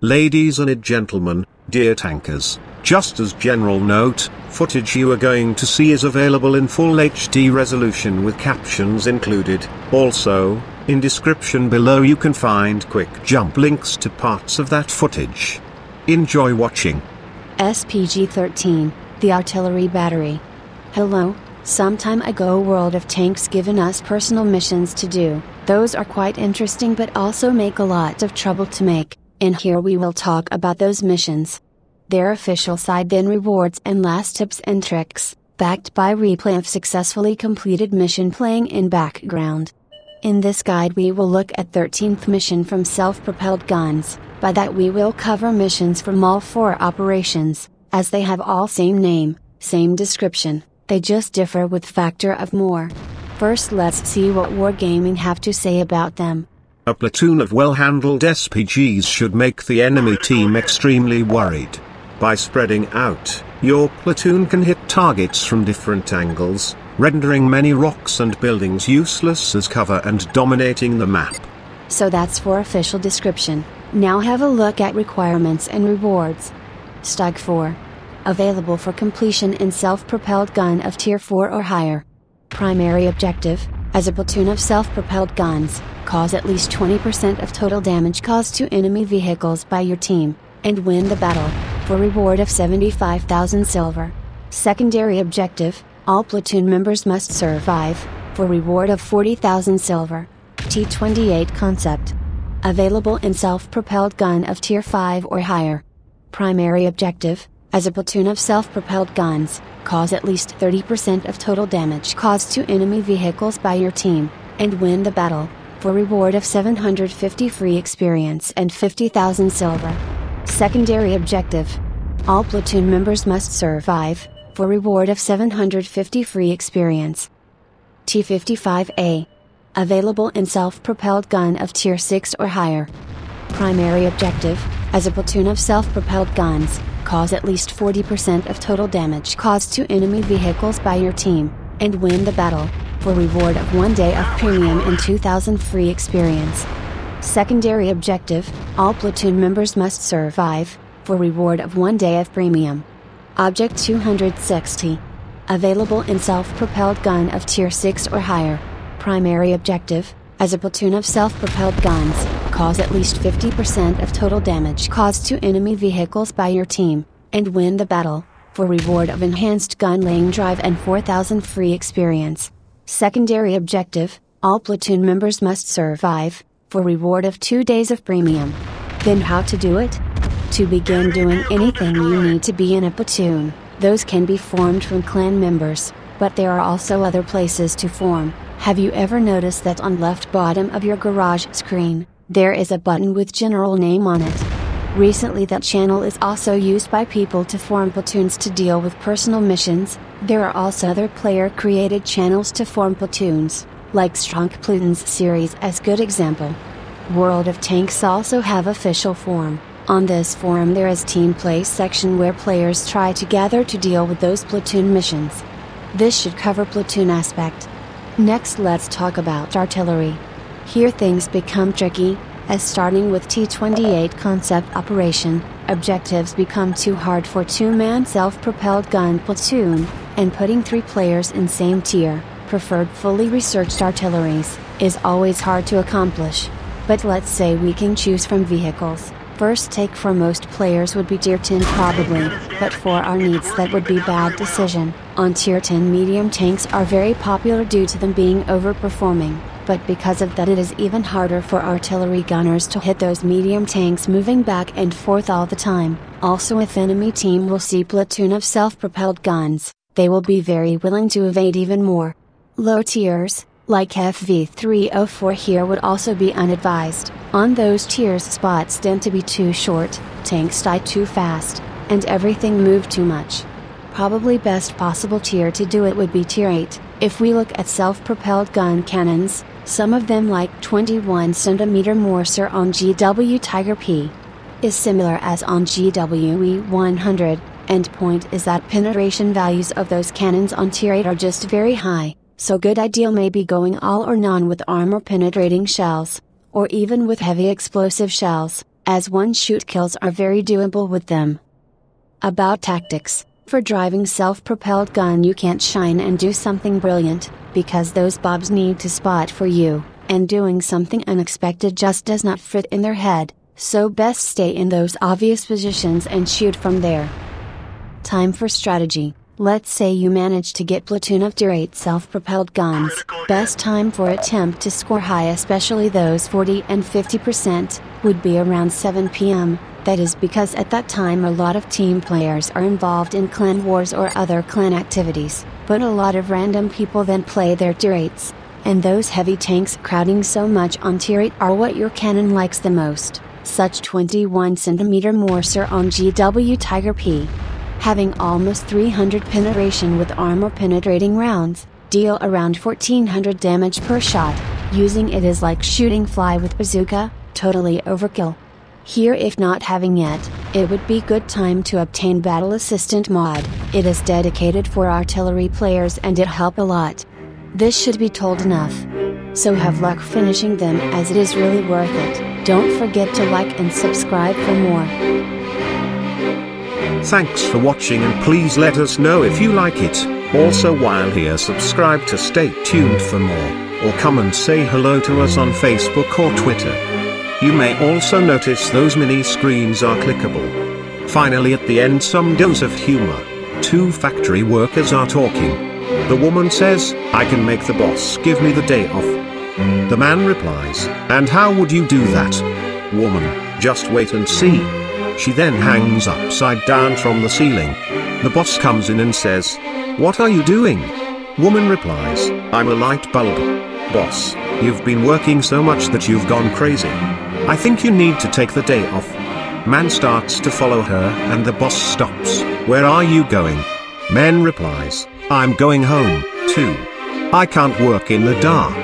Ladies and gentlemen, dear tankers, just as general note, footage you are going to see is available in full HD resolution with captions included. Also, in description below you can find quick jump links to parts of that footage. Enjoy watching. SPG-13, the artillery battery. Hello, some time ago World of Tanks given us personal missions to do. Those are quite interesting but also make a lot of trouble to make. And here we will talk about those missions. Their official side, then rewards and last tips and tricks, backed by replay of successfully completed mission playing in background. In this guide we will look at 13th mission from self-propelled guns. By that we will cover missions from all 4 operations, as they have all same name, same description, they just differ with factor of more. First let's see what Wargaming have to say about them. A platoon of well-handled SPGs should make the enemy team extremely worried. By spreading out, your platoon can hit targets from different angles, rendering many rocks and buildings useless as cover and dominating the map. So that's for official description. Now have a look at requirements and rewards. Stag 4. Available for completion in self-propelled gun of tier 4 or higher. Primary objective, as a platoon of self-propelled guns, cause at least 20% of total damage caused to enemy vehicles by your team, and win the battle, for reward of 75,000 silver. Secondary objective, all platoon members must survive, for reward of 40,000 silver. T-28 concept. Available in self-propelled gun of tier 5 or higher. Primary objective, as a platoon of self-propelled guns, cause at least 30% of total damage caused to enemy vehicles by your team, and win the battle, for reward of 750 free experience and 50,000 silver. Secondary objective. All platoon members must survive, for reward of 750 free experience. T-55A. Available in self-propelled gun of tier 6 or higher. Primary objective, as a platoon of self-propelled guns, cause at least 40% of total damage caused to enemy vehicles by your team, and win the battle, for reward of 1 day of premium and 2,000 free experience. Secondary objective, all platoon members must survive, for reward of 1 day of premium. Object 260. Available in self-propelled gun of tier 6 or higher. Primary objective, as a platoon of self-propelled guns, cause at least 50% of total damage caused to enemy vehicles by your team, and win the battle, for reward of enhanced gun laying drive and 4,000 free experience. Secondary objective, all platoon members must survive, for reward of 2 days of premium. Then how to do it? To begin doing anything you need to be in a platoon. Those can be formed from clan members, but there are also other places to form. Have you ever noticed that on left bottom of your garage screen, there is a button with general name on it? Recently that channel is also used by people to form platoons to deal with personal missions. There are also other player created channels to form platoons, like Strong Platoons series as good example. World of Tanks also have official forum. On this forum there is team play section where players try together to deal with those platoon missions. This should cover platoon aspect. Next let's talk about artillery. Here things become tricky, as starting with T-28 concept operation, objectives become too hard for 2-man self-propelled gun platoon, and putting 3 players in same tier, preferred fully researched artilleries, is always hard to accomplish. But let's say we can choose from vehicles. First take for most players would be tier 10 probably, but for our needs that would be bad decision. On tier 10 medium tanks are very popular due to them being overperforming, but because of that it is even harder for artillery gunners to hit those medium tanks moving back and forth all the time. Also if enemy team will see platoon of self-propelled guns, they will be very willing to evade even more. Low tiers, like FV304 here would also be unadvised. On those tiers spots tend to be too short, tanks die too fast, and everything move too much. Probably best possible tier to do it would be tier 8, If we look at self-propelled gun cannons, some of them like 21 cm Morser on GW Tiger P is similar as on GWE 100, and point is that penetration values of those cannons on Tier 8 are just very high, so good ideal may be going all or none with armor penetrating shells, or even with heavy explosive shells, as one-shoot kills are very doable with them. About tactics. For driving self-propelled gun you can't shine and do something brilliant, because those bobs need to spot for you, and doing something unexpected just does not fit in their head, so best stay in those obvious positions and shoot from there. Time for strategy. Let's say you manage to get platoon of Tier 8 self-propelled guns, best time for attempt to score high, especially those 40 and 50%, would be around 7 p.m., that is because at that time a lot of team players are involved in clan wars or other clan activities, but a lot of random people then play their Tier 8s, and those heavy tanks crowding so much on Tier 8 are what your cannon likes the most, such 21 cm Morser on GW Tiger P. Having almost 300 penetration with armor penetrating rounds, deal around 1400 damage per shot, using it is like shooting fly with bazooka, totally overkill. Here, if not having yet, it would be good time to obtain Battle Assistant mod. It is dedicated for artillery players and it help a lot. This should be told enough. So have luck finishing them, as it is really worth it. Don't forget to like and subscribe for more. Thanks for watching, and please let us know if you like it. Also, while here, subscribe to stay tuned for more, or come and say hello to us on Facebook or Twitter. You may also notice those mini screens are clickable. Finally, at the end, some dose of humor. Two factory workers are talking. The woman says, "I can make the boss give me the day off." The man replies, "And how would you do that?" Woman, "Just wait and see." She then hangs upside down from the ceiling. The boss comes in and says, "What are you doing?" Woman replies, "I'm a light bulb." Boss, "You've been working so much that you've gone crazy. I think you need to take the day off." Man starts to follow her and the boss stops. "Where are you going?" Man replies, "I'm going home, too. I can't work in the dark."